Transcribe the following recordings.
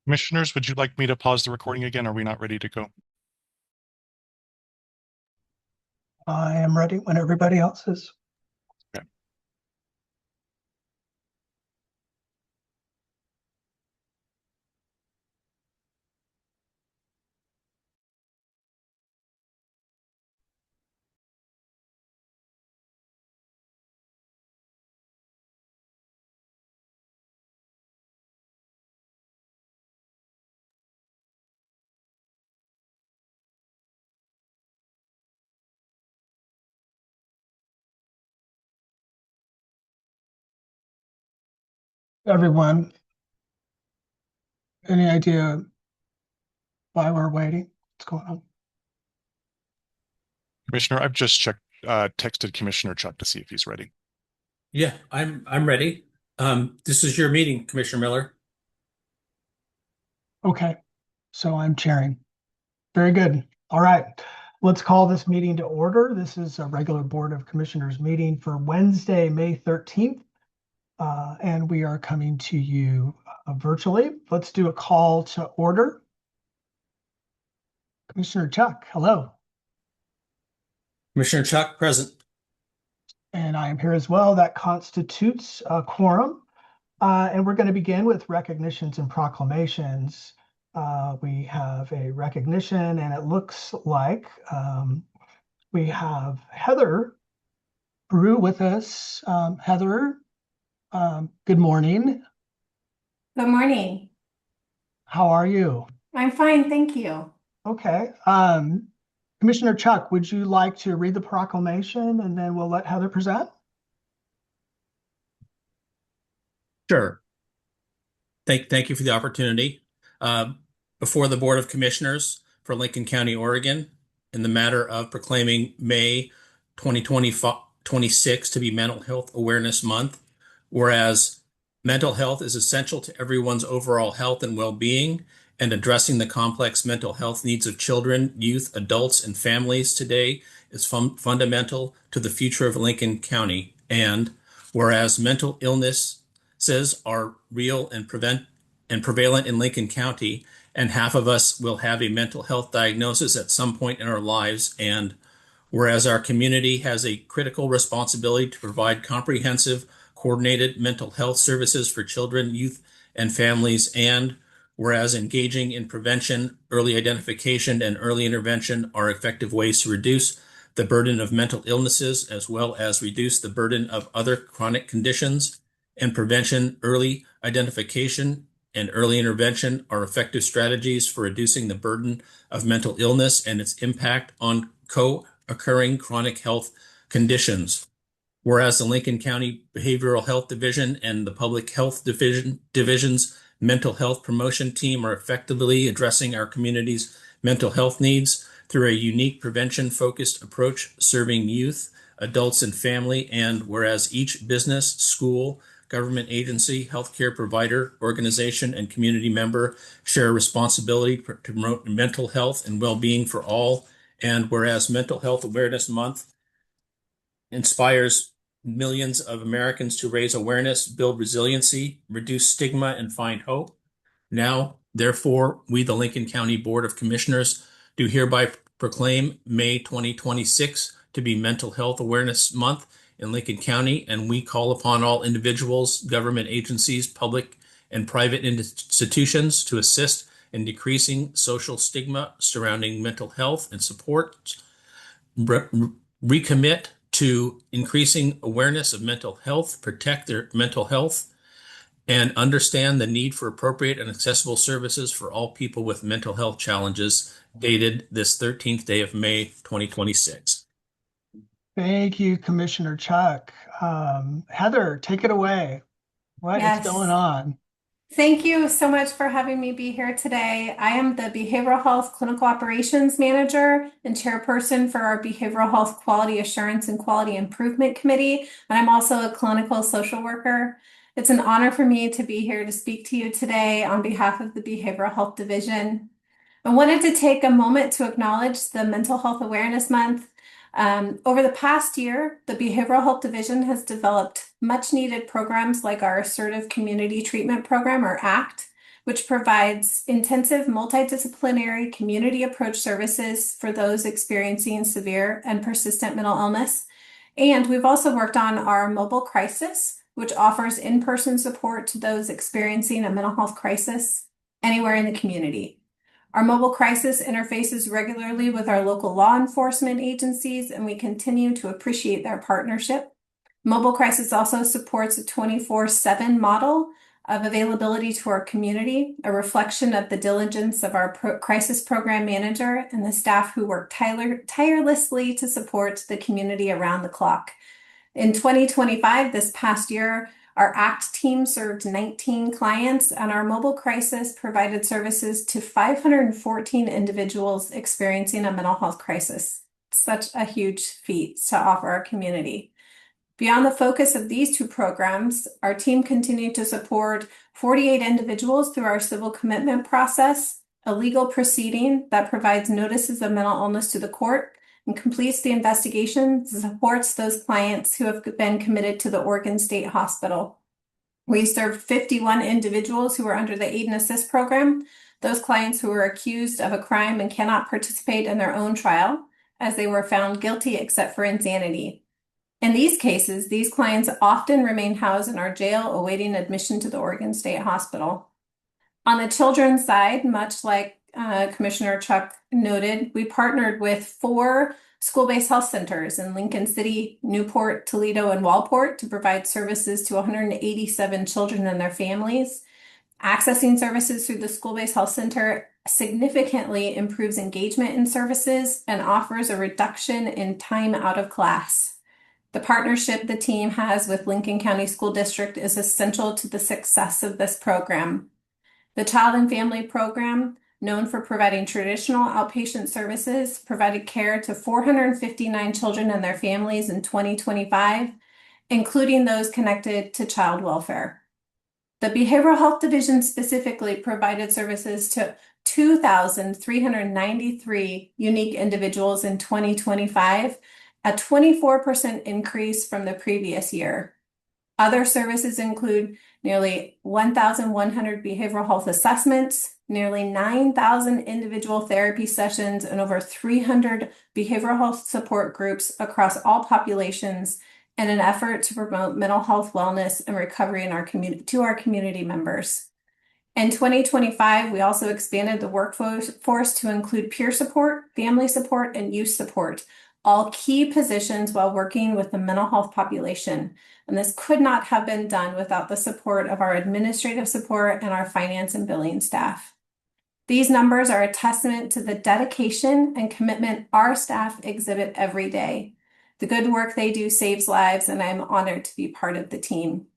Commissioners, would you like me to pause the recording again? Are we not ready to go? I am ready when everybody else is. Okay. Everyone, any idea why we're waiting? What's going on? Commissioner, I've just texted Commissioner Chuck to see if he's ready. Yeah, I'm ready. This is your meeting, Commissioner Miller. Okay, so I'm chairing. Very good. All right, let's call this meeting to order. This is a regular Board of Commissioners meeting for Wednesday, May 13th, and we are coming to you virtually. Let's do a call to order. Commissioner Chuck, hello. Commissioner Chuck, present. And I am here as well. That constitutes a quorum. And we're going to begin with recognitions and proclamations. We have a recognition, and it looks like we have Heather Brew with us. Heather, good morning. Good morning. How are you? I'm fine, thank you. Okay. Commissioner Chuck, would you like to read the proclamation and then we'll let Heather present? Sure. Thank you for the opportunity. Before the Board of Commissioners for Lincoln County, Oregon, in the matter of proclaiming May 2026 to be Mental Health Awareness Month, whereas mental health is essential to everyone's overall health and well-being, and addressing the complex mental health needs of children, youth, adults, and families today is fundamental to the future of Lincoln County. And whereas mental illnesses are real and prevalent in Lincoln County, and half of us will have a mental health diagnosis at some point in our lives. And whereas our community has a critical responsibility to provide comprehensive, coordinated mental health services for children, youth, and families, and whereas engaging in prevention, early identification, and early intervention are effective ways to reduce the burden of mental illnesses as well as reduce the burden of other chronic conditions, and prevention, early identification, and early intervention are effective strategies for reducing the burden of mental illness and its impact on co-occurring chronic health conditions. Whereas the Lincoln County Behavioral Health Division and the Public Health Division's mental health promotion team are effectively addressing our community's mental health needs through a unique prevention-focused approach serving youth, adults, and family. And whereas each business, school, government agency, healthcare provider, organization, and community member share a responsibility to promote mental health and well-being for all. And whereas Mental Health Awareness Month inspires millions of Americans to raise awareness, build resiliency, reduce stigma, and find hope. Now, therefore, we, the Lincoln County Board of Commissioners, do hereby proclaim May 2026 to be Mental Health Awareness Month in Lincoln County, and we call upon all individuals, government agencies, public and private institutions to assist in decreasing social stigma surrounding mental health and support, recommit to increasing awareness of mental health, protect their mental health, and understand the need for appropriate and accessible services for all people with mental health challenges, dated this 13th day of May, 2026. Thank you, Commissioner Chuck. Heather, take it away. What is going Yes. on? Thank you so much for having me be here today. I am the Behavioral Health Clinical Operations Manager and Chairperson for our Behavioral Health Quality Assurance and Quality Improvement Committee, and I'm also a clinical social worker. It's an honor for me to be here to speak to you today on behalf of the Behavioral Health Division. I wanted to take a moment to acknowledge the Mental Health Awareness Month. Over the past year, the Behavioral Health Division has developed much needed programs like our Assertive Community Treatment Program, or ACT, which provides intensive multidisciplinary community approach services for those experiencing severe and persistent mental illness. And we've also worked on our mobile crisis, which offers in-person support to those experiencing a mental health crisis anywhere in the community. Our mobile crisis interfaces regularly with our local law enforcement agencies, and we continue to appreciate their partnership. Mobile crisis also supports a 24/7 model of availability to our community, a reflection of the diligence of our crisis program manager and the staff who work tirelessly to support the community around the clock. In 2025, this past year, our ACT team served 19 clients, and our mobile crisis provided services to 514 individuals experiencing a mental health crisis. Such a huge feat to offer our community. Beyond the focus of these two programs, our team continued to support 48 individuals through our civil commitment process, a legal proceeding that provides notices of mental illness to the court and completes the investigation, supports those clients who have been committed to the Oregon State Hospital. We served 51 individuals who were under the Aid and Assist program, those clients who were accused of a crime and cannot participate in their own trial, as they were found guilty except for insanity. In these cases, these clients often remain housed in our jail awaiting admission to the Oregon State Hospital. On the children's side, much like Commissioner Chuck noted, we partnered with 4 school-based health centers in Lincoln City, Newport, Toledo, and Walport to provide services to 187 children and their families. Accessing services through the school-based health center significantly improves engagement in services and offers a reduction in time out of class. The partnership the team has with Lincoln County School District is essential to the success of this program. The Child and Family Program, known for providing traditional outpatient services, provided care to 459 children and their families in 2025, including those connected to child welfare. The Behavioral Health Division specifically provided services to 2,393 unique individuals in 2025, a 24% increase from the previous year. Other services include nearly 1,100 behavioral health assessments, nearly 9,000 individual therapy sessions, and over 300 behavioral health support groups across all populations in an effort to promote mental health wellness and recovery in our community to our community members. In 2025, we also expanded the workforce to include peer support, family support, and youth support, all key positions while working with the mental health population. And this could not have been done without the support of our administrative support and our finance and billing staff. These numbers are a testament to the dedication and commitment our staff exhibit every day. The good work they do saves lives, and I'm honored to be part of the team.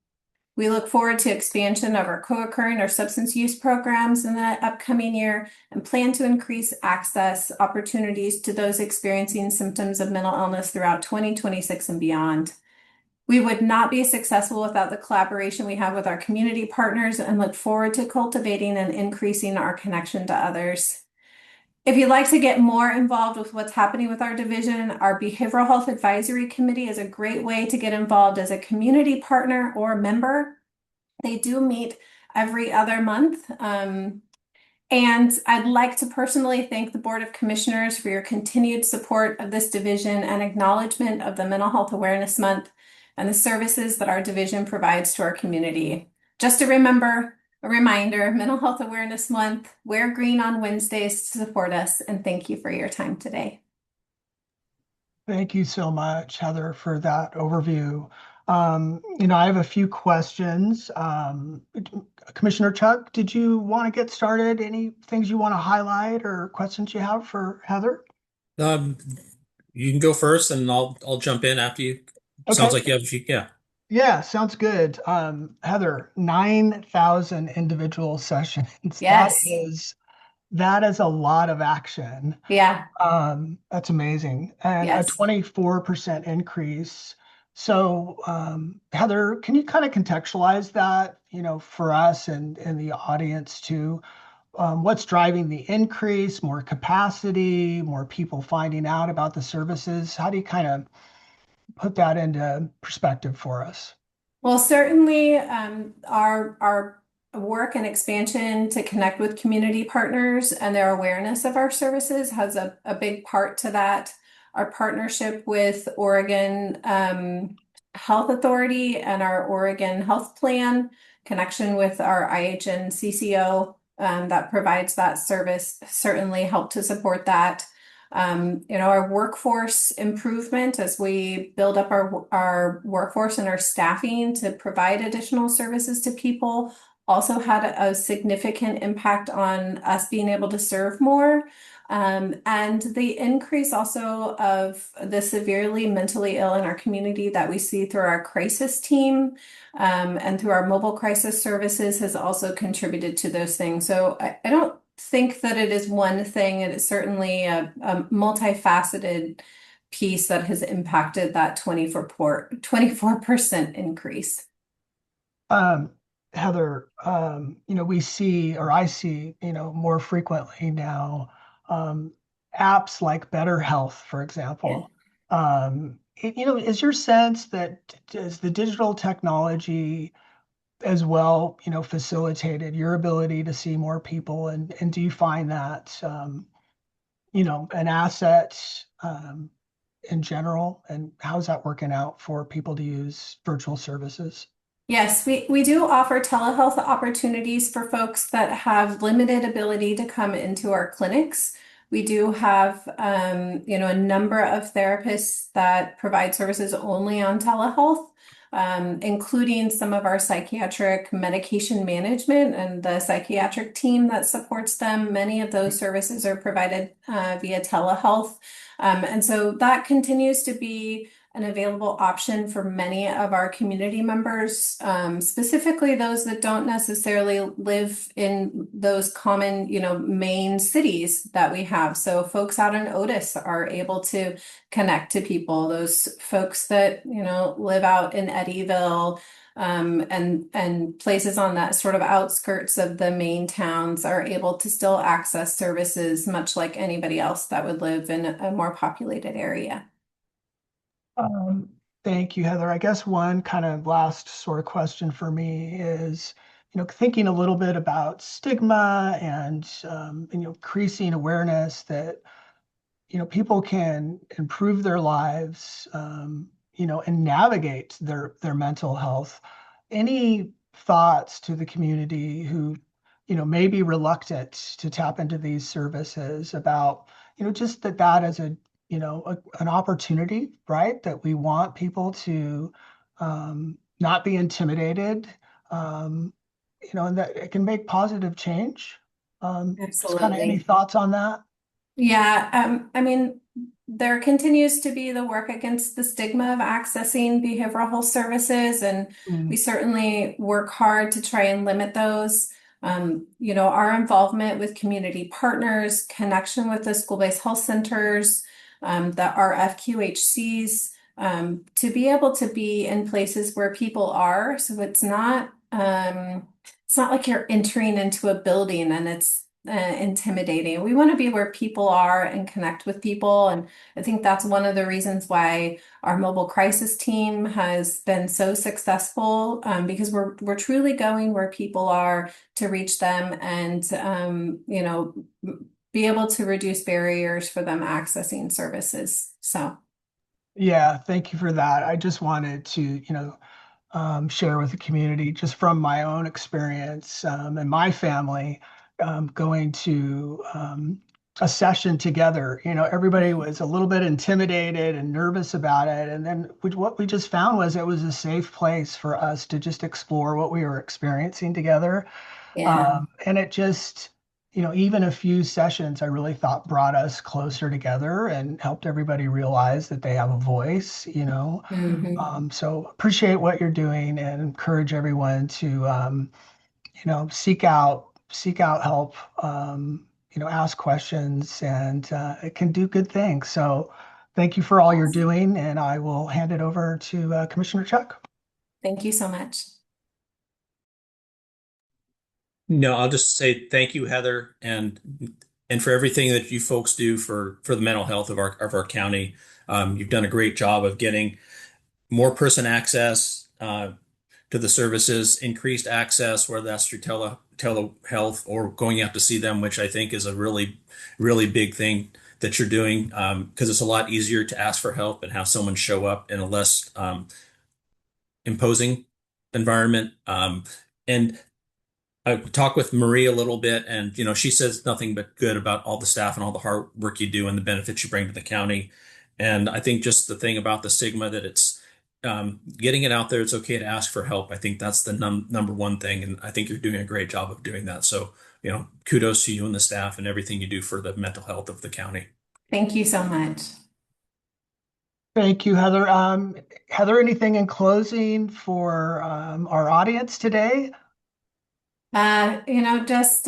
We look forward to expansion of our co-occurring or substance use programs in the upcoming year and plan to increase access opportunities to those experiencing symptoms of mental illness throughout 2026 and beyond. We would not be successful without the collaboration we have with our community partners and look forward to cultivating and increasing our connection to others. If you'd like to get more involved with what's happening with our division, our Behavioral Health Advisory Committee is a great way to get involved as a community partner or member. They do meet every other month. And I'd like to personally thank the Board of Commissioners for your continued support of this division and acknowledgement of the Mental Health Awareness Month and the services that our division provides to our community. Just a reminder, Mental Health Awareness Month, wear green on Wednesdays to support us, and thank you for your time today. Thank you so much, Heather, for that overview. I have a few questions. Commissioner Chuck, did you want to get started? Any things you want to highlight or questions you have for Heather? You can go first, and I'll jump in after you. Okay. Sounds like you have a few, yeah. Yeah, sounds good. Heather, 9,000 individual sessions. Yes. That is a lot of action. Yeah. That's amazing. And Yes. a 24% increase. So, Heather, can you kind of contextualize that, for us and the audience too? What's driving the increase, more capacity, more people finding out about the services? How do you kind of put that into perspective for us? Well, certainly our work and expansion to connect with community partners, and their awareness of our services has a big part to that. Our partnership with Oregon Health Authority and our Oregon Health Plan, connection with our IHN CCO that provides that service certainly helped to support that. Our workforce improvement as we build up our workforce and our staffing to provide additional services to people also had a significant impact on us being able to serve more. And the increase also of the severely mentally ill in our community that we see through our crisis team and through our mobile crisis services has also contributed to those things. So I don't think that it is one thing. It is certainly a multifaceted piece that has impacted that 24% increase. Heather, we see, or I see, more frequently now, apps like Better Health, for example. Is your sense that does the digital technology as well, facilitated your ability to see more people, and do you find that, an asset, in general, and how's that working out for people to use virtual services? Yes, we do offer telehealth opportunities for folks that have limited ability to come into our clinics. We do have, a number of therapists that provide services only on telehealth, including some of our psychiatric medication management and the psychiatric team that supports them. Many of those services are provided via telehealth. And so that continues to be an available option for many of our community members, specifically those that don't necessarily live in those common, main cities that we have. So folks out in Otis are able to connect to people. Those folks that, live out in Eddyville, and places on that sort of outskirts of the main towns are able to still access services much like anybody else that would live in a more populated area. Thank you, Heather. I guess one kind of last sort of question for me is, thinking a little bit about stigma and increasing awareness that, people can improve their lives, and navigate their mental health. Any thoughts to the community who, may be reluctant to tap into these services about, just that as an opportunity, right? That we want people to not be intimidated, and that it can make positive change. Just kind of any Absolutely. thoughts on that? Yeah, there continues to be the work against the stigma of accessing behavioral health services, and we certainly work hard to try and limit those. Our involvement with community partners, connection with the school-based health centers, our FQHCs, to be able to be in places where people are. So it's not like you're entering into a building and it's intimidating. We want to be where people are and connect with people. And I think that's one of the reasons why our mobile crisis team has been so successful, because we're truly going where people are to reach them and, be able to reduce barriers for them accessing services. So. Yeah, thank you for that. I just wanted to, share with the community just from my own experience, and my family, going to a session together. Everybody was a little bit intimidated and nervous about it. And then what we just found was it was a safe place for us to just explore what we were experiencing together. Yeah. And it just, even a few sessions I really thought brought us closer together and helped everybody realize that they have a voice. So appreciate what you're doing and encourage everyone to, seek out help, ask questions, and it can do good things. So thank you for all you're doing, and I will hand it over to Commissioner Chuck. Thank you so much. No, I'll just say thank you, Heather, and for everything that you folks do for the mental health of our county. You've done a great job of getting more person access, to the services, increased access, whether that's through telehealth or going out to see them, which I think is a really big thing that you're doing, because it's a lot easier to ask for help and have someone show up in a less imposing environment. And I talked with Marie a little bit, and she says nothing but good about all the staff and all the hard work you do and the benefits you bring to the county. And I think just the thing about the stigma that it's getting it out there, it's okay to ask for help. I think that's the number one thing, and I think you're doing a great job of doing that. So, kudos to you and the staff and everything you do for the mental health of the county. Thank you so much. Thank you, Heather. Heather, anything in closing for our audience today? Just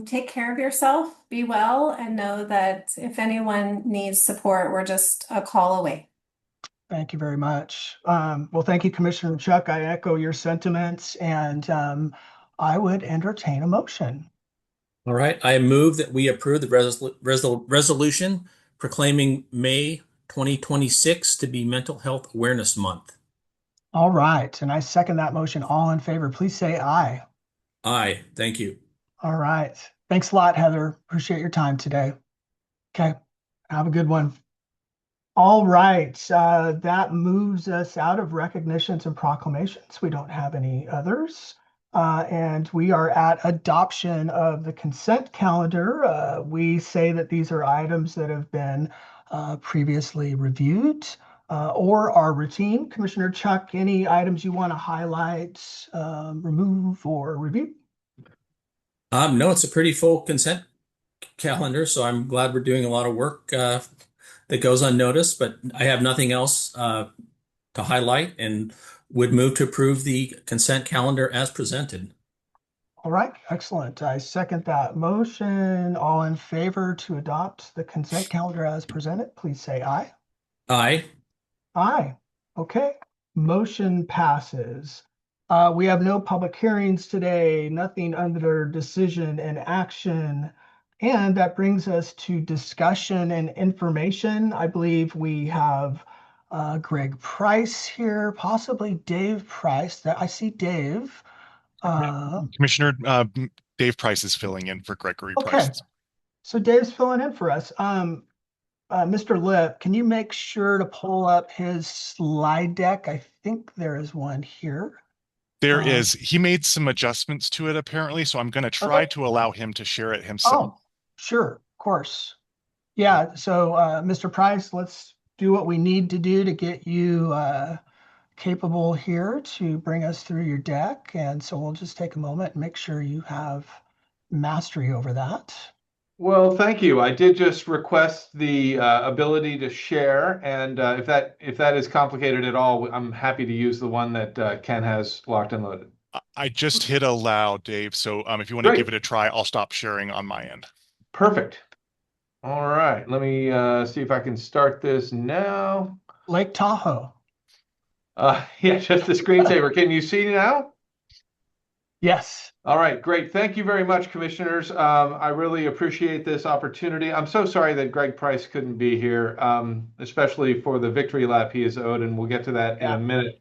take care of yourself, be well, and know that if anyone needs support, we're just a call away. Thank you very much. Well, thank you, Commissioner Chuck. I echo your sentiments, and I would entertain a motion. All right. I move that we approve the resolution proclaiming May 2026 to be Mental Health Awareness Month. All right, and I second that motion. All in favor, please say aye. Aye. Thank you. All right. Thanks a lot, Heather. Appreciate your time today. Okay. Have a good one. All right. That moves us out of recognitions and proclamations. We don't have any others. And we are at adoption of the consent calendar. We say that these are items that have been previously reviewed or are routine. Commissioner Chuck, any items you want to highlight, remove, or review? No, it's a pretty full consent calendar, so I'm glad we're doing a lot of work that goes unnoticed, but I have nothing else to highlight and would move to approve the consent calendar as presented. All right, excellent. I second that motion. All in favor to adopt the consent calendar as presented, please say aye. Aye. Aye. Okay, motion passes. We have no public hearings today, nothing under decision and action. And that brings us to discussion and information. I believe we have Greg Price here, possibly Dave Price. I see Dave. Commissioner Dave Price is filling in for Gregory Okay, Price. so Dave's filling in for us. Mr. Lip, can you make sure to pull up his slide deck? I think there is one here. There is. He made some adjustments to it apparently, so I'm going to try to allow him to share it himself. Oh, sure, of course. Yeah, so Mr. Price, let's do what we need to do to get you capable here to bring us through your deck. And so we'll just take a moment and make sure you have mastery over that. Well, thank you. I did just request the ability to share, and if that is complicated at all, I'm happy to use the one that Ken has locked and loaded. I just hit allow, Dave. So if you want to give it a try, I'll stop sharing on my end. Perfect. All right. Let me see if I can start this now. Lake Tahoe. Yeah, just the screensaver. Can you see now? Yes. All right, great. Thank you very much, commissioners. I really appreciate this opportunity. I'm so sorry that Greg Price couldn't be here, especially for the victory lap he is owed, and we'll get to that in a minute.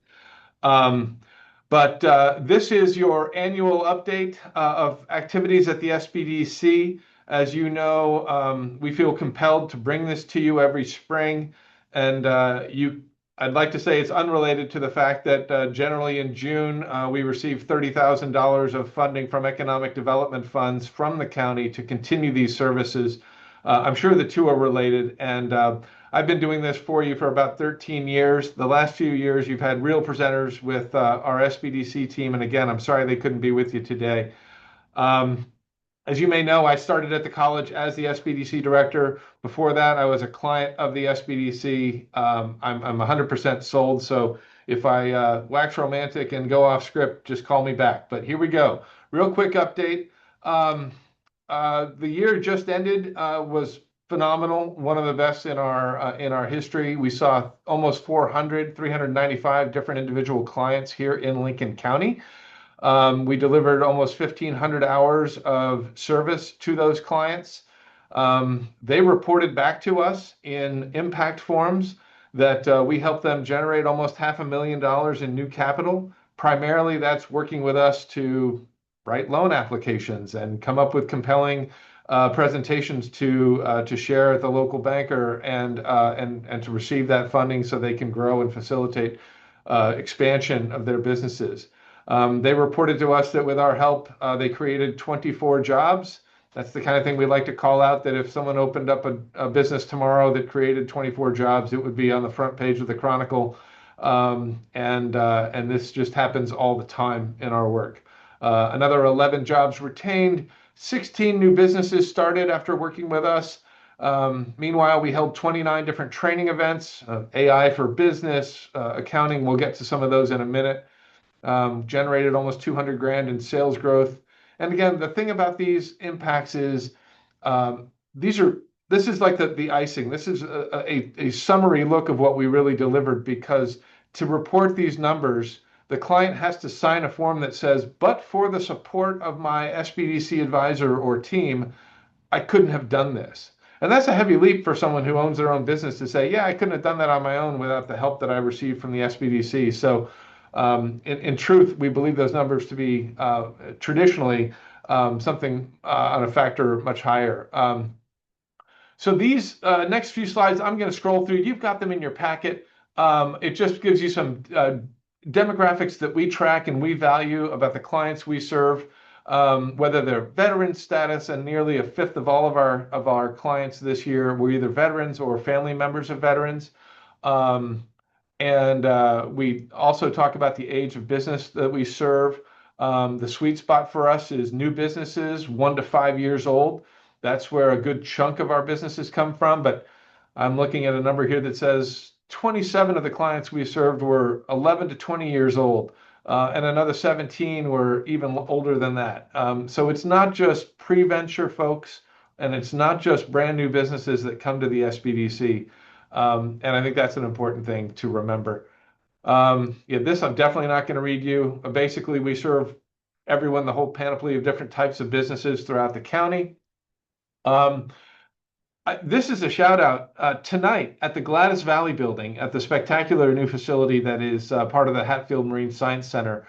But this is your annual update of activities at the SBDC. As you know, we feel compelled to bring this to you every spring, and I'd like to say it's unrelated to the fact that generally in June, we receive $30,000 of funding from economic development funds from the county to continue these services. I'm sure the two are related, and I've been doing this for you for about 13 years. The last few years, you've had real presenters with our SBDC team, and again, I'm sorry they couldn't be with you today. As you may know, I started at the college as the SBDC director. Before that, I was a client of the SBDC. I'm 100% sold, so if I wax romantic and go off script, just call me back. But here we go. Real quick update. The year just ended was phenomenal, one of the best in our history. We saw almost 395 different individual clients here in Lincoln County. We delivered almost 1,500 hours of service to those clients. They reported back to us in impact forms that we helped them generate almost $500,000 in new capital, Primarily, that's working with us to write loan applications and come up with compelling presentations to share at the local banker and to receive that funding so they can grow and facilitate expansion of their businesses. They reported to us that with our help, they created 24 jobs. That's the kind of thing we like to call out, that if someone opened up a business tomorrow that created 24 jobs, it would be on the front page of the Chronicle. And this just happens all the time in our work. Another 11 jobs retained, 16 new businesses started after working with us. Meanwhile, we held 29 different training events, AI for business, accounting. We'll get to some of those in a minute. Generated almost 200 grand in sales growth. And again, the thing about these impacts is this is like the icing. This is a summary look of what we really delivered, because to report these numbers, the client has to sign a form that says, but for the support of my SBDC advisor or team, I couldn't have done this. And that's a heavy leap for someone who owns their own business to say, yeah, I couldn't have done that on my own without the help that I received from the SBDC. So in truth, we believe those numbers to be traditionally something on a factor much higher. So these next few slides, I'm going to scroll through. You've got them in your packet. It just gives you some demographics that we track and we value about the clients we serve, whether they're veteran status, and nearly a fifth of all of our clients this year were either veterans or family members of veterans. And we also talk about the age of business that we serve. The sweet spot for us is new businesses, 1 to 5 years old. That's where a good chunk of our businesses come from. But I'm looking at a number here that says 27 of the clients we served were 11 to 20 years old, and another 17 were even older than that. So it's not just pre-venture folks, and it's not just brand new businesses that come to the SBDC. And I think that's an important thing to remember. This I'm definitely not going to read you. Basically, we serve everyone, the whole panoply of different types of businesses throughout the county. This is a shout out tonight at the Gladys Valley building at the spectacular new facility that is part of the Hatfield Marine Science Center.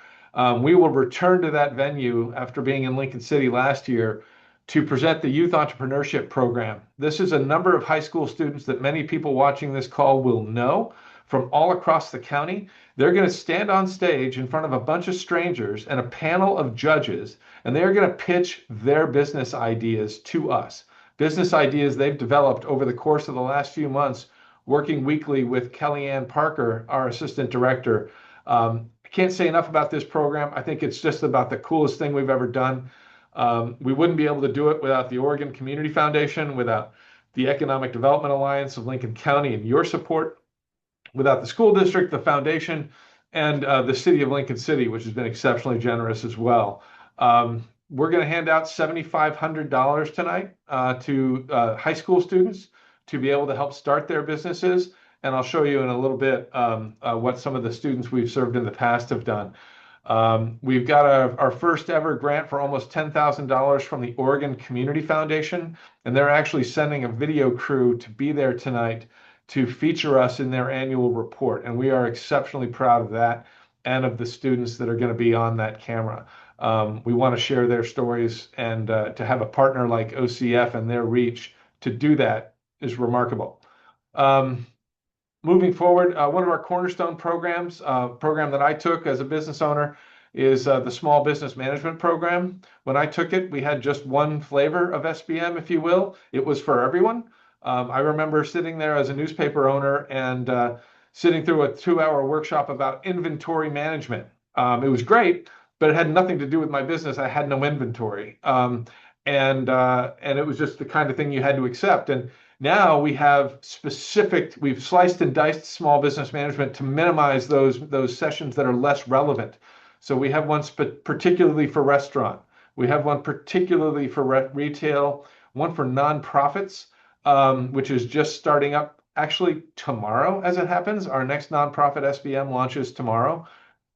We will return to that venue after being in Lincoln City last year to present the Youth Entrepreneurship Program. This is a number of high school students that many people watching this call will know from all across the county. They're going to stand on stage in front of a bunch of strangers and a panel of judges, and they're going to pitch their business ideas to us. Business ideas they've developed over the course of the last few months, working weekly with Kellyanne Parker, our assistant director. I can't say enough about this program. I think it's just about the coolest thing we've ever done. We wouldn't be able to do it without the Oregon Community Foundation, without the Economic Development Alliance of Lincoln County and your support, without the school district, the foundation, and the city of Lincoln City, which has been exceptionally generous as well. We're going to hand out $7,500 tonight to high school students to be able to help start their businesses. And I'll show you in a little bit what some of the students we've served in the past have done. We've got our first ever grant for almost $10,000 from the Oregon Community Foundation, and they're actually sending a video crew to be there tonight to feature us in their annual report. And we are exceptionally proud of that and of the students that are going to be on that camera. We want to share their stories, and to have a partner like OCF and their reach to do that is remarkable. Moving forward, one of our cornerstone programs, program that I took as a business owner, is the Small Business Management Program. When I took it, we had just one flavor of SBM, if you will. It was for everyone. I remember sitting there as a newspaper owner and sitting through a 2-hour workshop about inventory management. It was great, but it had nothing to do with my business. I had no inventory. And it was just the kind of thing you had to accept. And now we have we've sliced and diced small business management to minimize those sessions that are less relevant. So we have one particularly for restaurant. We have one particularly for retail, one for nonprofits, which is just starting up actually tomorrow, as it happens. Our next nonprofit SBM launches tomorrow.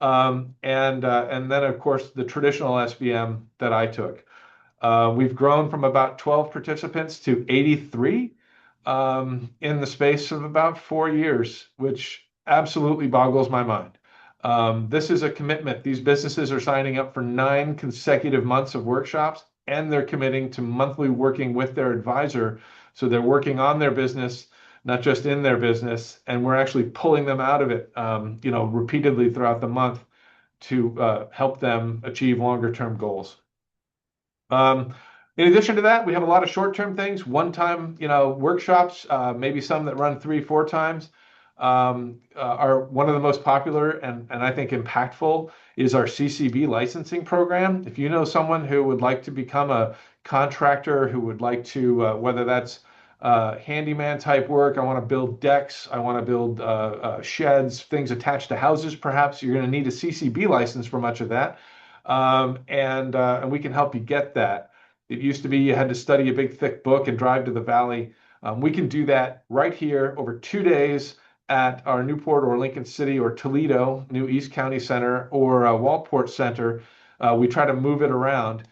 And then, of course, the traditional SBM that I took. We've grown from about 12 participants to 83 in the space of about 4 years, which absolutely boggles my mind. This is a commitment. These businesses are signing up for 9 consecutive months of workshops, and they're committing to monthly working with their advisor. So they're working on their business, not just in their business, and we're actually pulling them out of it, repeatedly throughout the month to help them achieve longer term goals. In addition to that, we have a lot of short-term things, one-time, workshops, maybe some that run 3, 4 times. Are one of the most popular and I think impactful is our CCB licensing program. If you know someone who would like to become a contractor, who would like to, whether that's handyman type work, I want to build decks, I want to build sheds, things attached to houses, perhaps you're going to need a CCB license for much of that. And we can help you get that. It used to be you had to study a big thick book and drive to the valley. We can do that right here over 2 days at our Newport or Lincoln City or Toledo, New East County Center, or Walport Center. We try to move it around.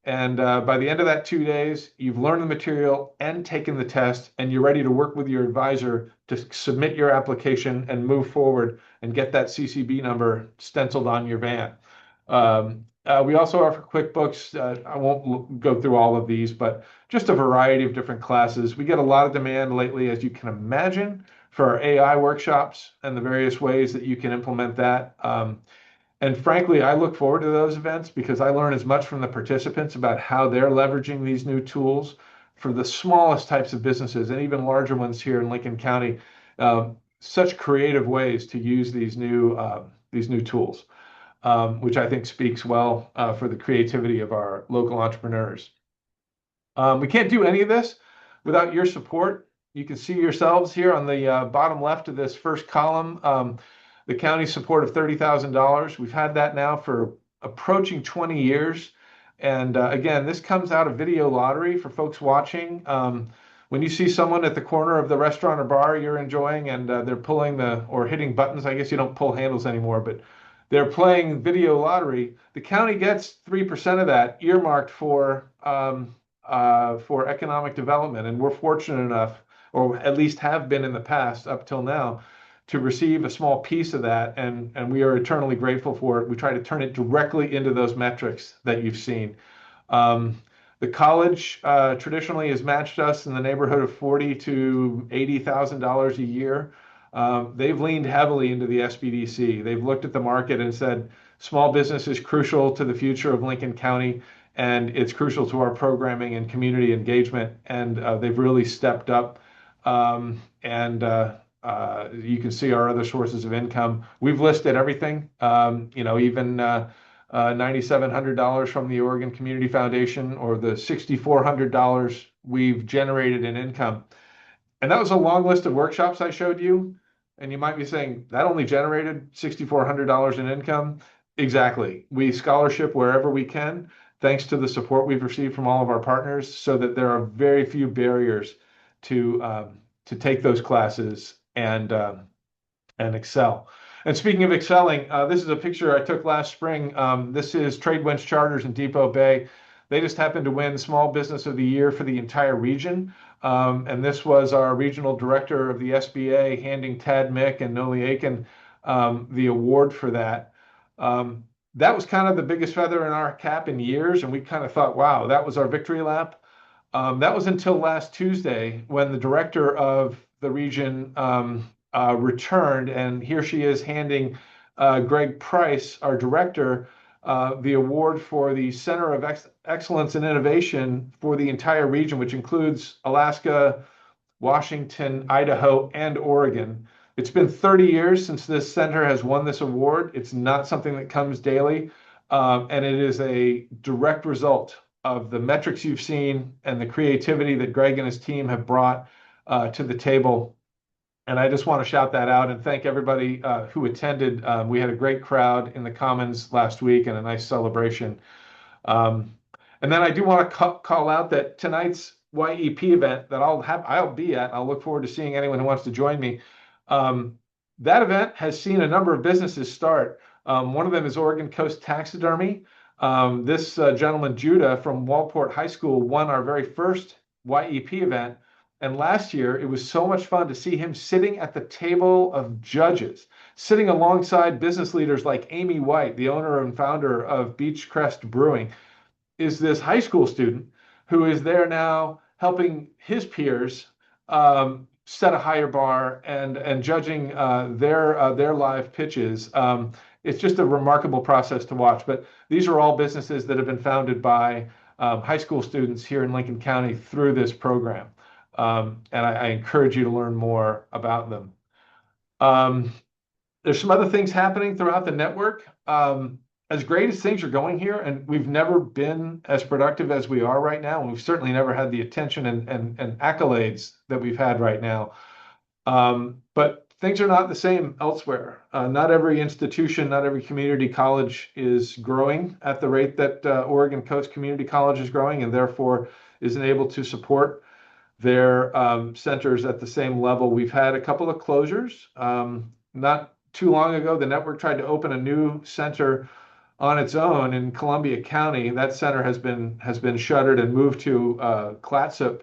And by the end of that 2 days, you've learned the material and taken the test, and you're ready to work with your advisor to submit your application and move forward and get that CCB number stenciled on your van. We also offer QuickBooks. I won't go through all of these, but just a variety of different classes. We get a lot of demand lately, as you can imagine, for our AI workshops and the various ways that you can implement that. And frankly, I look forward to those events because I learn as much from the participants about how they're leveraging these new tools for the smallest types of businesses and even larger ones here in Lincoln County. Such creative ways to use these new tools, which I think speaks well for the creativity of our local entrepreneurs. We can't do any of this without your support. You can see yourselves here on the bottom left of this first column, the county's support of $30,000. We've had that now for approaching 20 years. And again, this comes out of video lottery for folks watching. When you see someone at the corner of the restaurant or bar you're enjoying and they're pulling or hitting buttons, I guess you don't pull handles anymore, but they're playing video lottery, the county gets 3% of that earmarked for economic development. And we're fortunate enough, or at least have been in the past up till now, to receive a small piece of that, and we are eternally grateful for it. We try to turn it directly into those metrics that you've seen. The college traditionally has matched us in the neighborhood of $40,000 to $80,000 a year. They've leaned heavily into the SBDC. They've looked at the market and said, small business is crucial to the future of Lincoln County, and it's crucial to our programming and community engagement, and they've really stepped up. You can see our other sources of income. We've listed everything, even $9,700 from the Oregon Community Foundation, or the $6,400 we've generated in income. And that was a long list of workshops I showed you. And you might be saying, that only generated $6,400 in income? Exactly. We scholarship wherever we can, thanks to the support we've received from all of our partners, so that there are very few barriers to take those classes and excel. And speaking of excelling, this is a picture I took last spring. This is Tradewinds Charters in Depot Bay. They just happened to win Small Business of the Year for the entire region. And this was our regional director of the SBA handing Tad Mick and Noli Aiken the award for that. That was kind of the biggest feather in our cap in years. And we kind of thought, wow, that was our victory lap. That was until last Tuesday, when the director of the region returned, and here she is handing Greg Price, our director, the award for the Center of Excellence and Innovation for the entire region, which includes Alaska, Washington, Idaho, and Oregon. It's been 30 years since this center has won this award. It's not something that comes daily, and it is a direct result of the metrics you've seen and the creativity that Greg and his team have brought to the table. And I just want to shout that out and thank everybody who attended. We had a great crowd in the Commons last week and a nice celebration. And then I do want to call out that tonight's YEP event that I'll be at. I'll look forward to seeing anyone who wants to join me. That event has seen a number of businesses start. One of them is Oregon Coast Taxidermy. This gentleman, Judah, from Walport High School, won our very first YEP event. And last year, it was so much fun to see him sitting at the table of judges, sitting alongside business leaders like Amy White, the owner and founder of Beechcrest Brewing, is this high school student who is there now helping his peers set a higher bar and judging their live pitches. It's just a remarkable process to watch. But these are all businesses that have been founded by high school students here in Lincoln County through this program. And I encourage you to learn more about them. There's some other things happening throughout the network. As great as things are going here, and we've never been as productive as we are right now, and we've certainly never had the attention and accolades that we've had right now. But things are not the same elsewhere. Not every institution, not every community college is growing at the rate that Oregon Coast Community College is growing, and therefore isn't able to support their centers at the same level. We've had a couple of closures. Not too long ago, the network tried to open a new center on its own in Columbia County. That center has been shuttered and moved to Clatsop.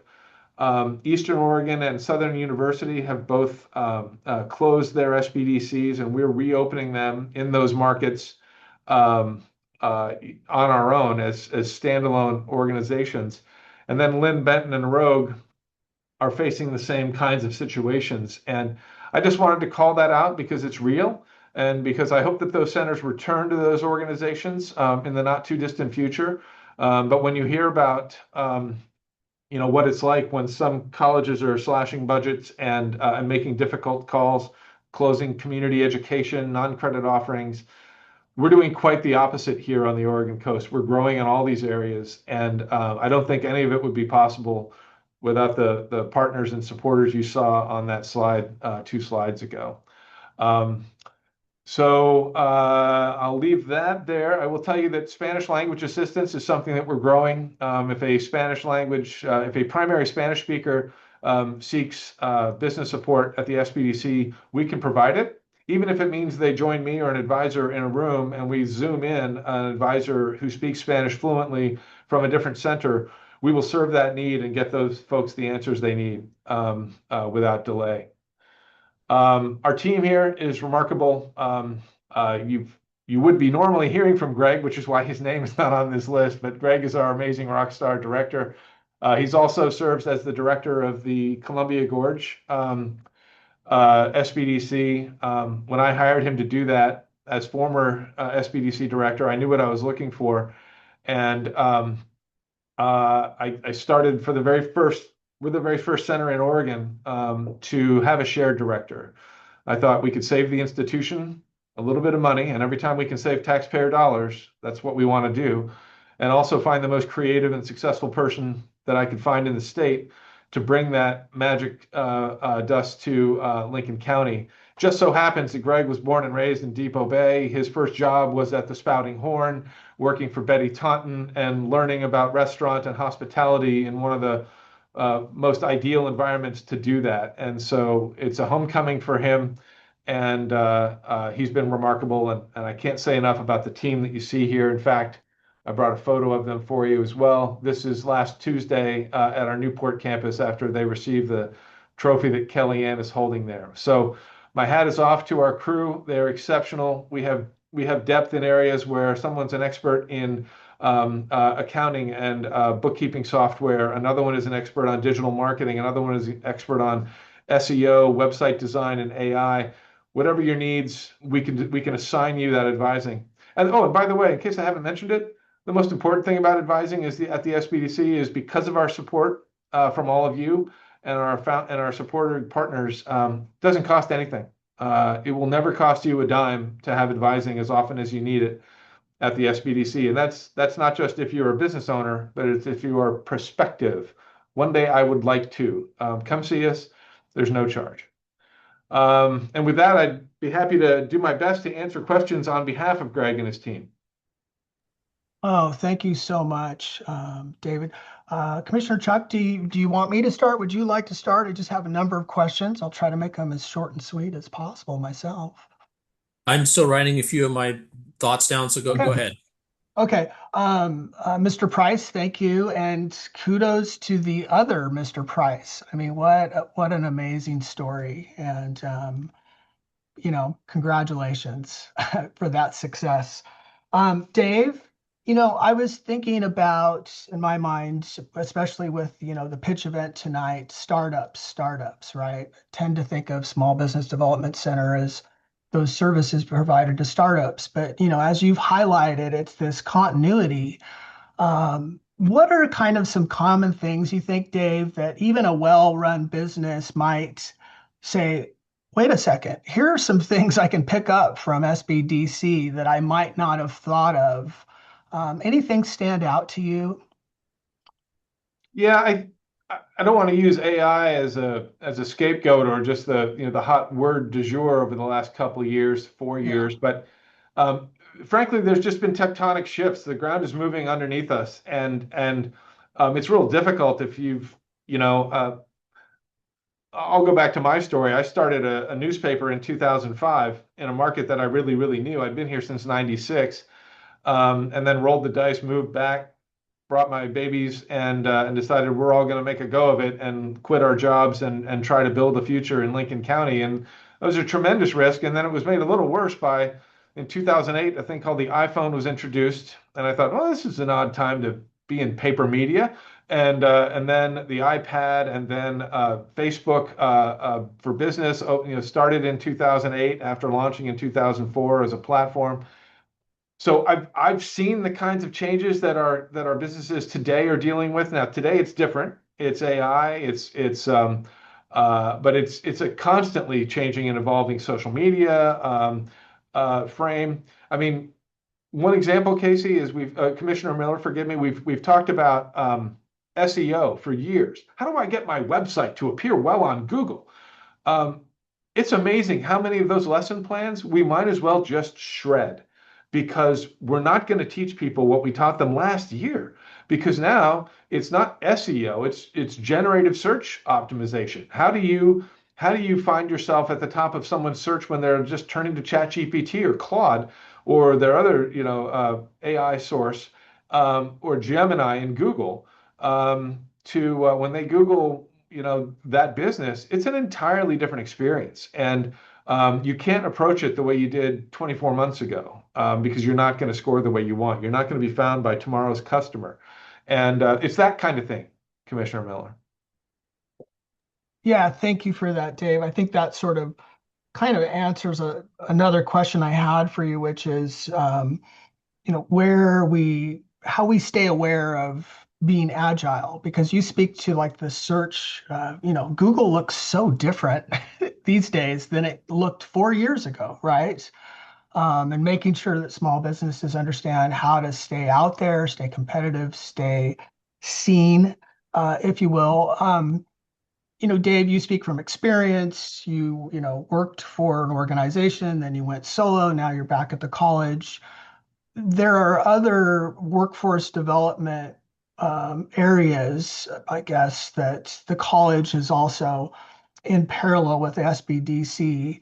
Eastern Oregon and Southern University have both closed their SBDCs, and we're reopening them in those markets on our own as standalone organizations. And then Lynn, Benton, and Rogue are facing the same kinds of situations. And I just wanted to call that out because it's real, and because I hope that those centers return to those organizations in the not too distant future. But when you hear about what it's like when some colleges are slashing budgets and making difficult calls, closing community education, non-credit offerings, we're doing quite the opposite here on the Oregon coast. We're growing in all these areas, and I don't think any of it would be possible without the partners and supporters you saw on that slide 2 slides ago. So I'll leave that there. I will tell you that Spanish language assistance is something that we're growing. If a primary Spanish speaker seeks business support at the SBDC, we can provide it, even if it means they join me or an advisor in a room and we Zoom in an advisor who speaks Spanish fluently from a different center. We will serve that need and get those folks the answers they need without delay. Our team here is remarkable. You would be normally hearing from Greg, which is why his name is not on this list, but Greg is our amazing rock star director. He's also serves as the director of the Columbia Gorge SBDC. When I hired him to do that as former SBDC director, I knew what I was looking for. And I started we're the very first center in Oregon to have a shared director. I thought we could save the institution a little bit of money, and every time we can save taxpayer dollars, that's what we want to do. And also find the most creative and successful person that I could find in the state to bring that magic dust to Lincoln County. Just so happens that Greg was born and raised in Depot Bay. His first job was at the Spouting Horn, working for Betty Taunton and learning about restaurant and hospitality in one of the most ideal environments to do that. And so it's a homecoming for him, and he's been remarkable. And I can't say enough about the team that you see here. In fact, I brought a photo of them for you as well. This is last Tuesday at our Newport campus after they received the trophy that Kellyanne is holding there. So my hat is off to our crew. They're exceptional. We have depth in areas where someone's an expert in accounting and bookkeeping software. Another one is an expert on digital marketing. Another one is an expert on SEO, website design, and AI. Whatever your needs, we can assign you that advising. And by the way, in case I haven't mentioned it, the most important thing about advising is at the SBDC is because of our support from all of you and our supporter partners, doesn't cost anything. It will never cost you a dime to have advising as often as you need it at the SBDC. And that's not just if you're a business owner, but it's if you are prospective. One day I would like to come see us. There's no charge. And with that, I'd be happy to do my best to answer questions on behalf of Greg and his team. Oh, thank you so much, David. Commissioner Chuck, do you want me to start? Would you like to start? I just have a number of questions. I'll try to make them as short and sweet as possible myself. I'm still writing a few of my thoughts down, so go Okay. ahead. Okay. Mr. Price, thank you, and kudos to the other Mr. Price. I mean, what an amazing story, and congratulations for that success. Dave, I was thinking about in my mind, especially with, the pitch event tonight, startups, right? Tend to think of Small Business Development Center as those services provided to startups. But, as you've highlighted, it's this continuity. What are kind of some common things you think, Dave, that even a well-run business might say, wait a second, here are some things I can pick up from SBDC that I might not have thought of. Anything stand out to you? Yeah, I don't want to use AI as a scapegoat or just the hot word du jour over the last couple of years, 4 years, but um, frankly, there's just been tectonic shifts. The ground is moving underneath us, and it's real difficult if you've you know I'll go back to my story. I started a newspaper in 2005 in a market that I really, really knew. I'd been here since '96, and then rolled the dice, moved back, brought my babies, and decided we're all going to make a go of it and quit our jobs and try to build a future in Lincoln County. And it was a tremendous risk. And then it was made a little worse by in 2008, a thing called the iPhone was introduced, and I thought, well, this is an odd time to be in paper media. And then the iPad, and then Facebook for business, started in 2008 after launching in 2004 as a platform. So I've seen the kinds of changes that our businesses today are dealing with. Now today it's different. It's AI. But it's a constantly changing and evolving social media frame. I mean, one example, Casey, is we've Commissioner Miller, forgive me. We've talked about SEO for years. How do I get my website to appear well on Google? Um, it's amazing how many of those lesson plans we might as well just shred because we're not going to teach people what we taught them last year. Because now it's not SEO, it's generative search optimization. How do you find yourself at the top of someone's search when they're just turning to ChatGPT or Claude or their other AI source, or Gemini in Google, to when they Google that business, it's an entirely different experience. And you can't approach it the way you did 24 months ago, because you're not going to score the way you want. You're not going to be found by tomorrow's customer. And it's that kind of thing, Commissioner Miller. Yeah, thank you for that, Dave. I think that sort of kind of answers another question I had for you, which is, how we stay aware of being agile, because you speak to like the search, Google looks so different these days than it looked 4 years ago, right? And making sure that small businesses understand how to stay out there, stay competitive, stay seen, if you will. Dave, you speak from experience. You worked for an organization, then you went solo. Now you're back at the college. There are other workforce development areas, I guess, that the college is also in parallel with SBDC.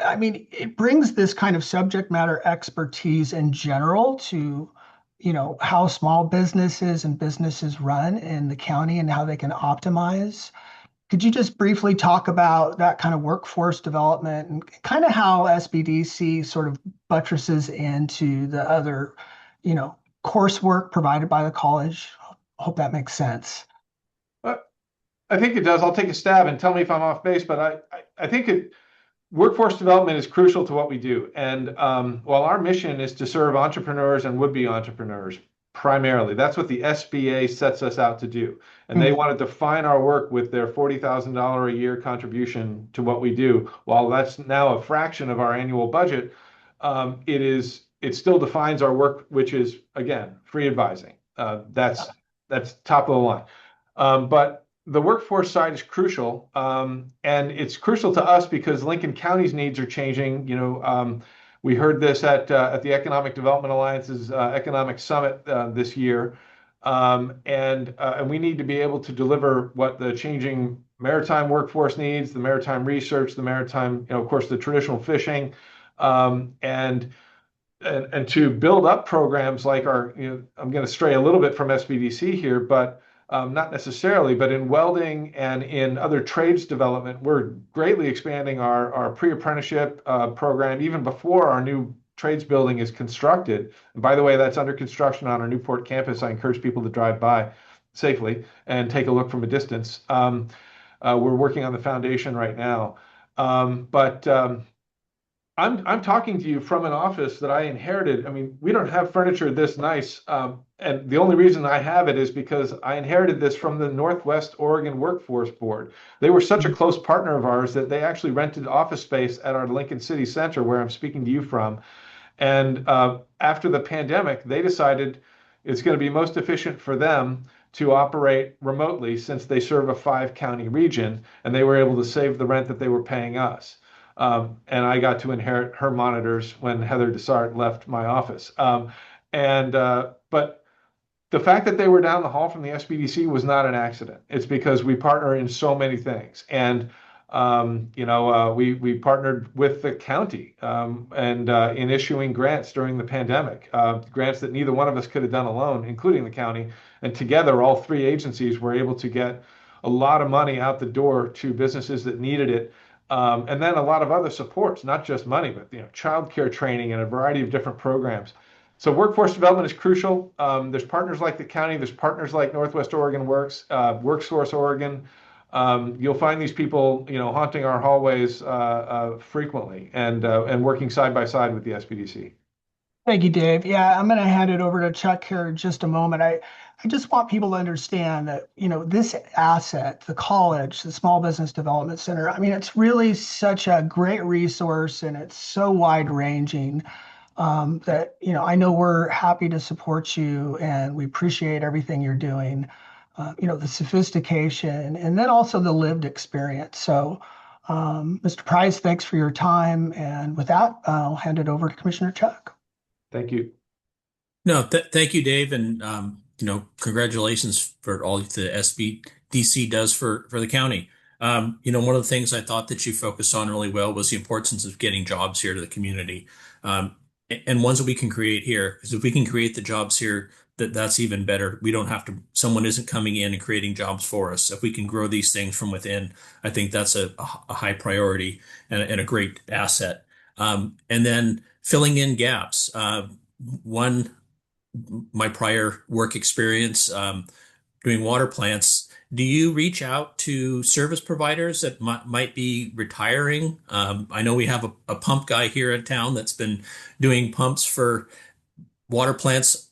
I mean, it brings this kind of subject matter expertise in general to, how small businesses and businesses run in the county and how they can optimize. Could you just briefly talk about that kind of workforce development and kind of how SBDC sort of buttresses into the other, coursework provided by the college? Hope that makes sense. Uh, I think it does. I'll take a stab and tell me if I'm off base, but I think workforce development is crucial to what we do. And while our mission is to serve entrepreneurs and would-be entrepreneurs primarily, that's what the SBA sets us out to do. And they want to define our work with their $40,000 a year contribution to what we do. While that's now a fraction of our annual budget, it still defines our work, which is, again, free advising. That's top of the line. But the workforce side is crucial, and it's crucial to us because Lincoln County's needs are changing. We heard this at the Economic Development Alliance's Economic Summit this year, and we need to be able to deliver what the changing maritime workforce needs, the maritime research, the maritime, of course, the traditional fishing, and and to build up programs like our, I'm going to stray a little bit from SBDC here, but not necessarily, but in welding and in other trades development, we're greatly expanding our pre-apprenticeship program even before our new trades building is constructed. And by the way, that's under construction on our Newport campus. I encourage people to drive by safely and take a look from a distance. We're working on the foundation right now. But I'm talking to you from an office that I inherited. I mean, we don't have furniture this nice, and the only reason I have it is because I inherited this from the Northwest Oregon Workforce Board. They were such a close partner of ours that they actually rented office space at our Lincoln City Center, where I'm speaking to you from. And after the pandemic, they decided it's going to be most efficient for them to operate remotely since they serve a 5 county region, and they were able to save the rent that they were paying us. And I got to inherit her monitors when Heather Dessart left my office. But the fact that they were down the hall from the SBDC was not an accident. It's because we partner in so many things. And we partnered with the county and in issuing grants during the pandemic, grants that neither one of us could have done alone, including the county. And together, all three agencies were able to get a lot of money out the door to businesses that needed it. And then a lot of other supports, not just money, but childcare training and a variety of different programs. So workforce development is crucial. There's partners like the county. There's partners like Northwest Oregon Works, WorkSource Oregon. You'll find these people, haunting our hallways frequently and working side by side with the SBDC. Thank you, Dave. Yeah, I'm going to hand it over to Chuck here in just a moment. I just want people to understand that, this asset, the college, the Small Business Development Center, I mean, it's really such a great resource and it's so wide ranging that, I know we're happy to support you and we appreciate everything you're doing, the sophistication and then also the lived experience. So, Mr. Price, thanks for your time. And with that, I'll hand it over to Commissioner Chuck. Thank you. No, thank you, Dave, and congratulations for all the SBDC does for the county. One of the things I thought that you focused on really well was the importance of getting jobs here to the community, and ones that we can create here. Because if we can create the jobs here, that's even better. We don't have to. Someone isn't coming in and creating jobs for us. If we can grow these things from within, I think that's a high priority and a great asset. And then filling in gaps. One, my prior work experience doing water plants, do you reach out to service providers that might be retiring? I know we have a pump guy here in town that's been doing pumps for water plants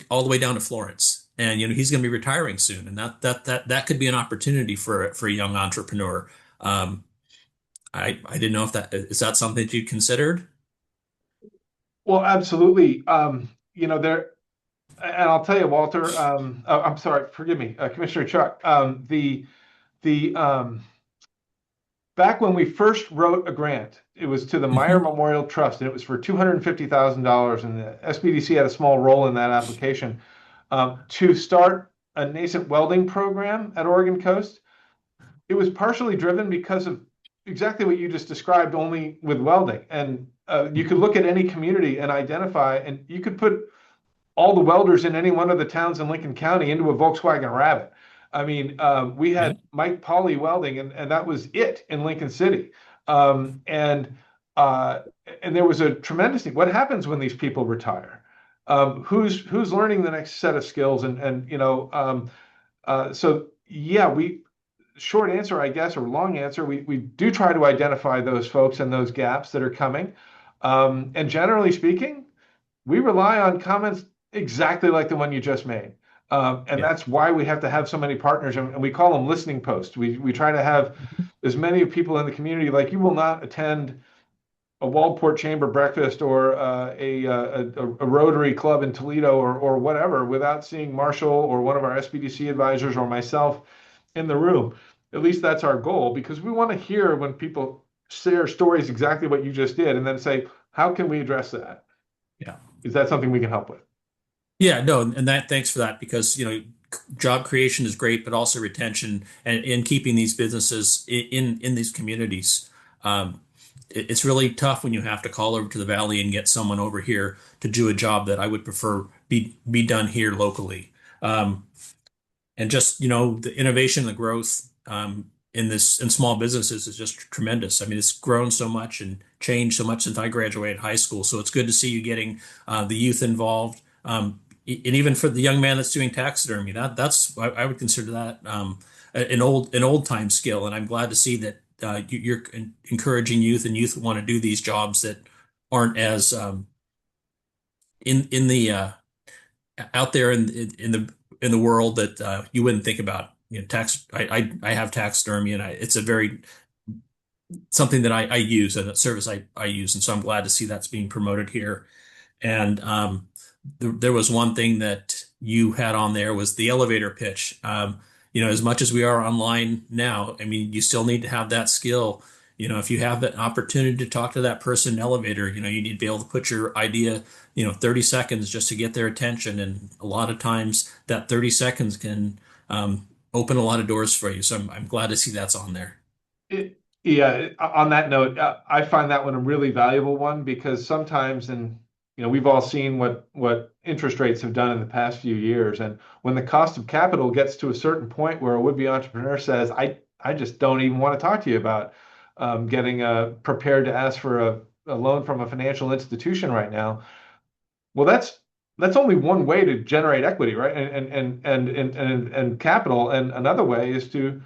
all the way down to Florence. And he's going to be retiring soon, and that could be an opportunity for a young entrepreneur. I didn't know if that is that something that you considered? Well, absolutely. There, and I'll tell you, Walter. I'm sorry, forgive me, Commissioner Chuck. The back when we first wrote a grant, it was to the Meyer Memorial Trust, and it was for $250,000, and the SBDC had a small role in that application to start a nascent welding program at Oregon Coast. It was partially driven because of exactly what you just described, only with welding. And you could look at any community and identify, and you could put all the welders in any one of the towns in Lincoln County into a Volkswagen Rabbit. I mean, we had Mike Pauley welding, and that was it in Lincoln City. And there was a tremendous thing. What happens when these people retire? Who's learning the next set of skills? So yeah, short answer, I guess, or long answer, we do try to identify those folks and those gaps that are coming. And generally speaking, we rely on comments exactly like the one you just made. That's why we have to have so many partners, and we call them listening posts. We try to have as many people in the community. Like, you will not attend a Waldport Chamber breakfast or a Rotary Club in Toledo or whatever without seeing Marshall or one of our SBDC advisors or myself in the room. At least that's our goal, because we want to hear when people share stories exactly what you just did, and then say, how can we address that? Yeah. Is that something we can help with? Yeah, no, and thanks for that, because job creation is great, but also retention and in keeping these businesses in these communities. it's really tough when you have to call over to the valley and get someone over here to do a job that I would prefer be done here locally. And just, the innovation, the growth in small businesses is just tremendous. I mean, it's grown so much and changed so much since I graduated high school. So it's good to see you getting the youth involved. And even for the young man that's doing taxidermy, that's I would consider that an old time skill. And I'm glad to see that you're encouraging youth, and youth want to do these jobs that aren't as in the out there in the world that you wouldn't think about. Tax. I have taxidermy, and it's a very something that I use, and a service I use, and so I'm glad to see that's being promoted here. And there was one thing that you had on there was the elevator pitch. As much as we are online now, I mean, you still need to have that skill. If you have an opportunity to talk to that person in the elevator, you need to be able to put your idea, 30 seconds just to get their attention. And a lot of times that 30 seconds can open a lot of doors for you. So I'm glad to see that's on there. Yeah, on that note, I find that one a really valuable one because sometimes, and we've all seen what interest rates have done in the past few years, and when the cost of capital gets to a certain point where a would-be entrepreneur says, I just don't even want to talk to you about getting prepared to ask for a loan from a financial institution right now. Well, that's only one way to generate equity, right? And capital, and another way is to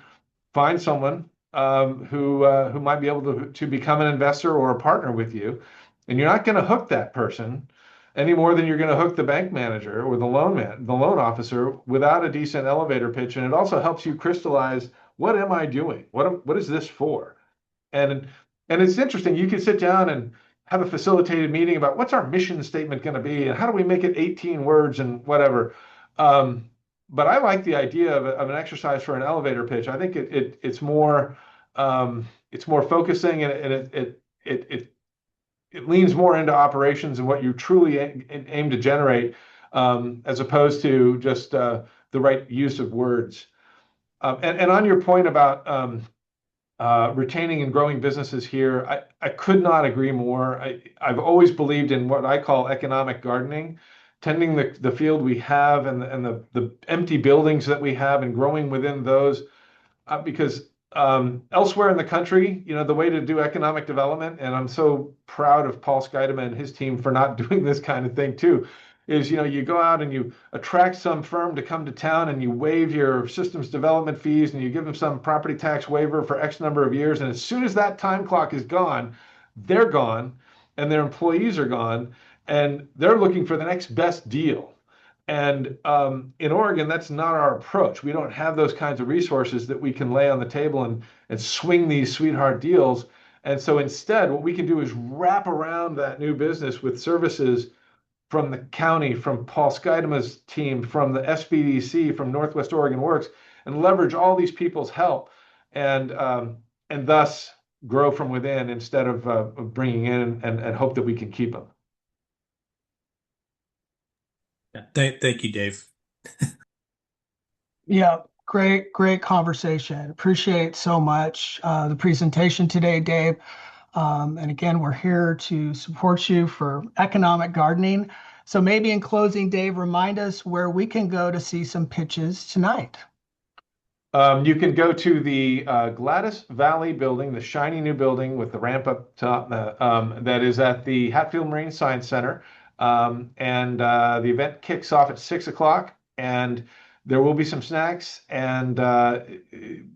find someone who might be able to become an investor or a partner with you, and you're not going to hook that person any more than you're going to hook the bank manager or the loan officer without a decent elevator pitch. And it also helps you crystallize, what am I doing? What is this for? And it's interesting. You can sit down and have a facilitated meeting about what's our mission statement going to be and how do we make it 18 words and whatever. But I like the idea of an exercise for an elevator pitch. I think it's more focusing, and it leans more into operations and what you truly aim to generate, as opposed to just the right use of words. And on your point about retaining and growing businesses here, I could not agree more. I've always believed in what I call economic gardening, tending the field we have and the empty buildings that we have and growing within those, because elsewhere in the country, the way to do economic development, and I'm so proud of Paul Scheidema and his team for not doing this kind of thing too, is you go out and you attract some firm to come to town and you waive your systems development fees and you give them some property tax waiver for X number of years. And as soon as that time clock is gone, they're gone and their employees are gone and they're looking for the next best deal. And in Oregon, that's not our approach. We don't have those kinds of resources that we can lay on the table and swing these sweetheart deals. And so instead, what we can do is wrap around that new business with services from the county, from Paul Scheidema's team, from the SBDC, from Northwest Oregon Works, and leverage all these people's help, and thus grow from within instead of bringing in and hope that we can keep them. Thank you, Dave. Yeah, great conversation. Appreciate so much the presentation today, Dave. And again, we're here to support you for economic gardening. So maybe in closing, Dave, remind us where we can go to see some pitches tonight. You can go to the Gladys Valley building, the shiny new building with the ramp up top, that is at the Hatfield Marine Science Center. And the event kicks off at 6 o'clock, and there will be some snacks. And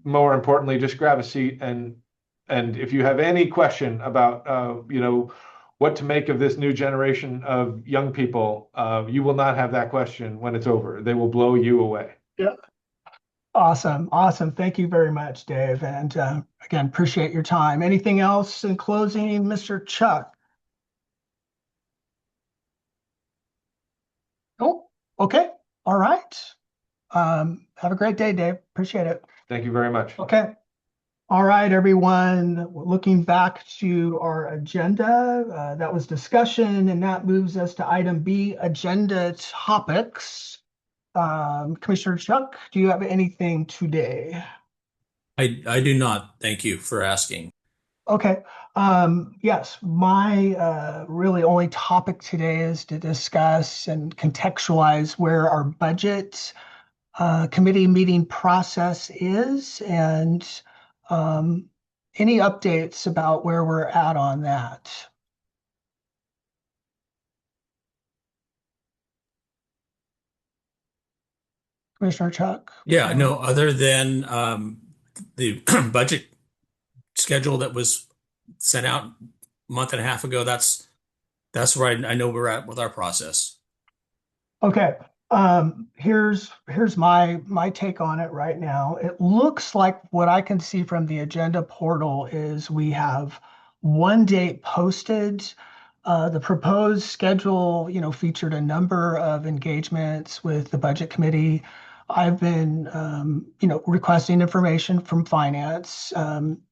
more importantly, just grab a seat. And if you have any question about, what to make of this new generation of young people, you will not have that question when it's over. They will blow you away. Yeah. Awesome. Thank you very much, Dave. And again, appreciate your time. Anything else in closing, Mr. Chuck? Oh, okay. All right. Have a great day, Dave. Appreciate it. Thank you very much. Okay. All right, everyone. Looking back to our agenda, that was discussion, and that moves us to item B, agenda topics. Commissioner Chuck, do you have anything today? I do not. Thank you for asking. Okay. Yes, my really only topic today is to discuss and contextualize where our budget committee meeting process is and um, any updates about where we're at on that. Commissioner Chuck? Yeah, no, other than the budget schedule that was sent out a month and a half ago, that's where I know we're at with our process. Okay. Here's my take on it right now. It looks like what I can see from the agenda portal is we have one date posted. The proposed schedule, featured a number of engagements with the budget committee. I've been, requesting information from finance,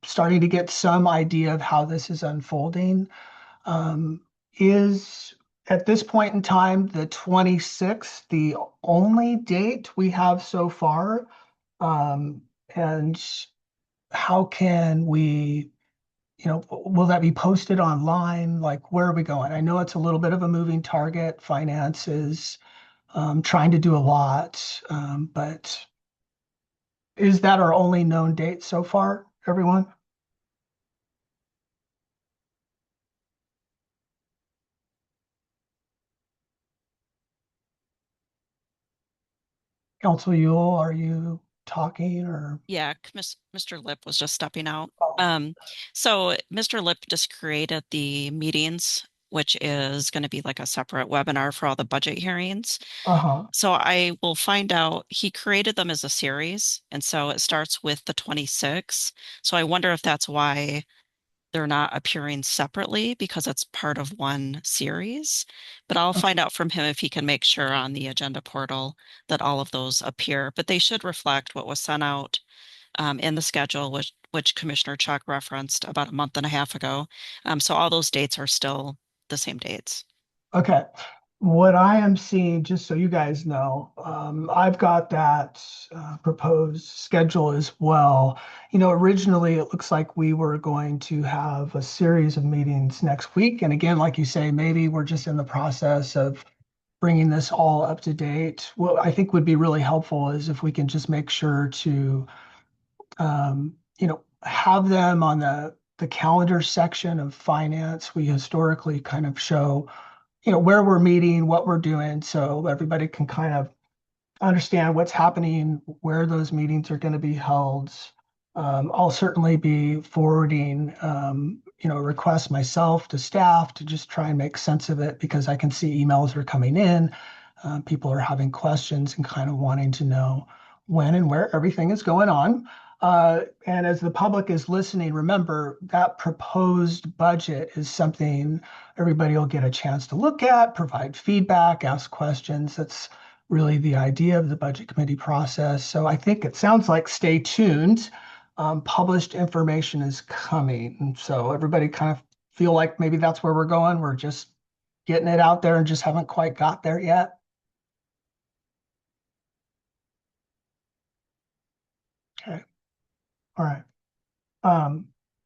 starting to get some idea of how this is unfolding. Um, is at this point in time, the 26th, the only date we have so far? And how can we, will that be posted online? Like, where are we going? I know it's a little bit of a moving target. Finance is trying to do a lot, but is that our only known date so far, everyone? Council Yule, are you talking or? Yeah, Mr. Lip was just stepping out. Oh, So Mr. Lip just created the meetings, which is going to be like a separate webinar for all the budget hearings. uh-huh. So I will find out. He created them as a series, and so it starts with the 26. So I wonder if that's why they're not appearing separately because it's part of one series. But I'll find out from him if he can make sure on the agenda portal that all of those appear. But they should reflect what was sent out in the schedule, which Commissioner Chuck referenced about a month and a half ago. So all those dates are still the same dates. Okay. What I am seeing, just so you guys know, I've got that proposed schedule as well. Originally it looks like we were going to have a series of meetings next week. And again, like you say, maybe we're just in the process of bringing this all up to date. What I think would be really helpful is if we can just make sure to, have them on the calendar section of finance. We historically kind of show where we're meeting, what we're doing, so everybody can kind of understand what's happening, where those meetings are going to be held. I'll certainly be forwarding, requests myself to staff to just try and make sense of it because I can see emails are coming in. People are having questions and kind of wanting to know when and where everything is going on. And as the public is listening, remember that proposed budget is something everybody will get a chance to look at, provide feedback, ask questions. That's really the idea of the budget committee process. So I think it sounds like stay tuned. Published information is coming. And so everybody kind of feel like maybe that's where we're going. We're just getting it out there and just haven't quite got there yet. Okay. All right.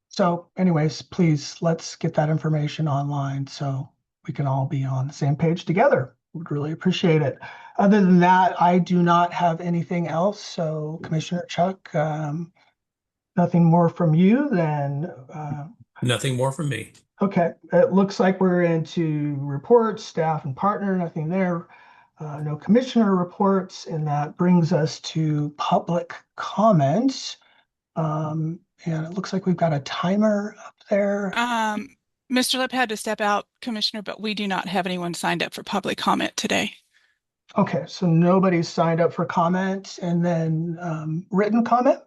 So anyways, please let's get that information online so we can all be on the same page together. Would really appreciate it. Other than that, I do not have anything else. So Commissioner Chuck, nothing more from you then. Nothing more from me. Okay, it looks like we're into reports, staff and partner, nothing there. No commissioner reports, and that brings us to public comments. And it looks like we've got a timer up there. Mr. Lip had to step out, Commissioner, but we do not have anyone signed up for public comment today. Okay, so nobody's signed up for comment, and then written comment?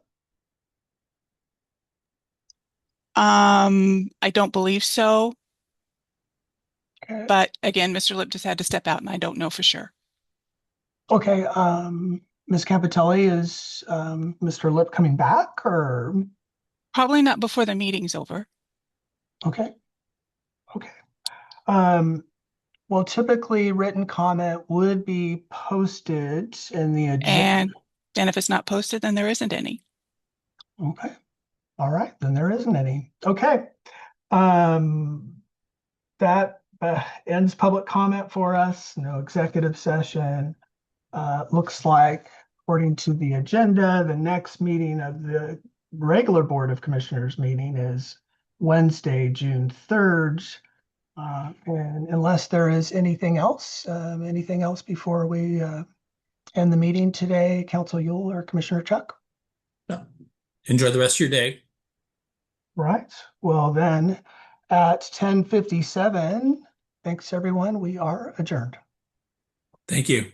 I don't believe so, Okay, but again, Mr. Lip just had to step out and I don't know for sure. okay, Ms. Campitelli, is Mr. Lip coming back or? Probably not before the meeting's over. Okay, okay. Well, typically written comment would be posted in the agenda. And then if it's not posted, then there isn't any. Okay. All right, then there isn't any. Okay. That ends public comment for us. No executive session. Looks like, according to the agenda, the next meeting of the regular Board of Commissioners meeting is Wednesday, June 3rd. And unless there is anything else before we end the meeting today, Council Yule or Commissioner Chuck? No. Enjoy the rest of your day. Right. Well, then at 10:57, thanks everyone. We are adjourned. Thank you.